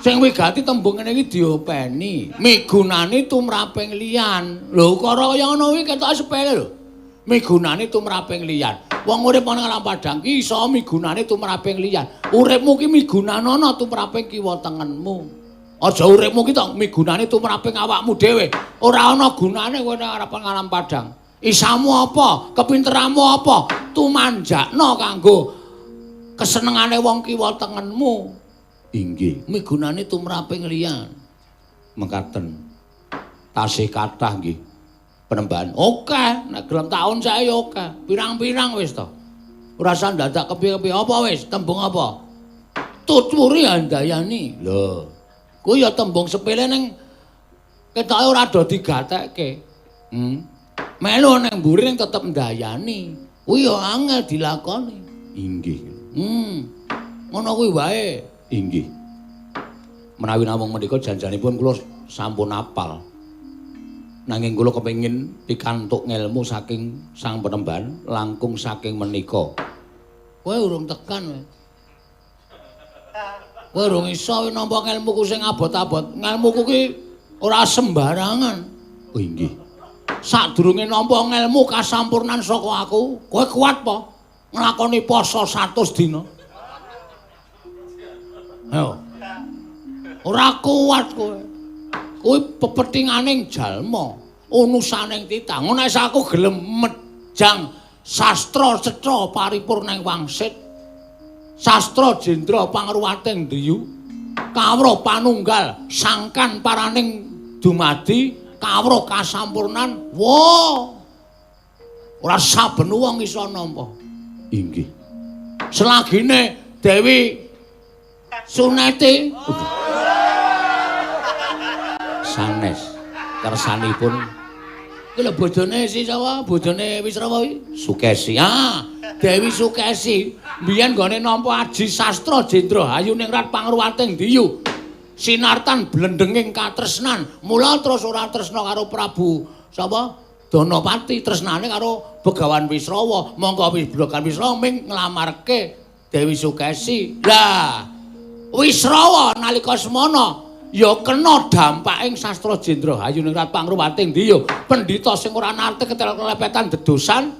Sing wigati tembung ngene iki diopeni. Migunani tumraping liyan. Lho karo kaya ngono kuwi ketok sepele lho. Migunani tumraping liyan. Wong urip ana alam padang ki iso migunani tumraping liyan. Uripmu ki migunanana tumraping kiwa tengenmu. Aja uripmu ki tok migunani tumraping awakmu dhewe. Ora ana gunane kowe nang arep alam padang. Isamu apa? Kepinteranmu apa? Tumanjakno kanggo kesenengane wong kiwa tengenmu. Inggih, migunani tumraping liyan. Mekaten. Tasih kathah nggih. Penembahan. Oke, nek gelem taun sae ya oke. Pirang-pirang wis to. Ora usah dadak kepiye-kepiye apa wis, tembung apa? Tuturi andayani. Lho, kuwi ya tembung sepele ning ketoke ora do digatekke. Melu ning mburi ning tetep ndayani. Kuwi ya angel dilakoni. Inggih. Ngono kuwi wae. Inggih. Menawi namung menika janjanipun kula sampun apal. Nanging kula kepengin pikantuk ngelmu saking Sang Penemban langkung saking menika. Kowe urung tekan kowe. Kowe urung iso nampa ngelmuku sing abot-abot. Ngelmuku ki ora sembarangan. Oh inggih. Sadurunge nampa ngelmu kasampurnan saka aku, kowe kuat apa? Nglakoni poso 100 dina. Ayo. Ora kuat kowe. Kowe pepetinganing jalma, unusaning titang. Nek aku gelem mejang sastra cetha paripurning wangsit. Sastra jendra pangruwating driyu. Kawruh panunggal sangkan paraning dumadi, kawruh kasampurnan. Wo. Ora saben wong iso nampa. Inggih. Selagine Dewi Suneti sanes kersanipun kuwi lho bodhone si sapa bodhone Wisrawa kuwi Sukesi. Dewi Sukesi mbiyen nggone nampa aji sastra Jendra Hayu Ningrat pangruwating Diyu sinartan blendenging katresnan mula terus ora tresna karo Prabu sapa Danapati tresnane karo Begawan Wisrawa monggo Begawan Wisrawa ming nglamarke Dewi Sukesi. Lah Wisrawa nalika semana ya kena dampaking sastra Jendra Hayu Ningrat pangruwating Diyu. Pendhita sing ora nate ketel-kelepetan dedosan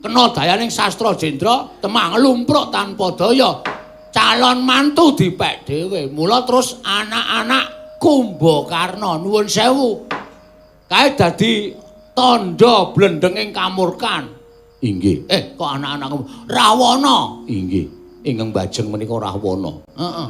kena dayaning sastra Jendra temang lumpruk tanpa daya. Calon mantu dipek dhewe. Mula terus anak-anak Kumbakarna nuwun sewu. Kae dadi tandha blendenging kamurkan. Inggih. Kok anak-anak Rawana? Inggih. Ingkang bajeng menika Rahwana. Heeh.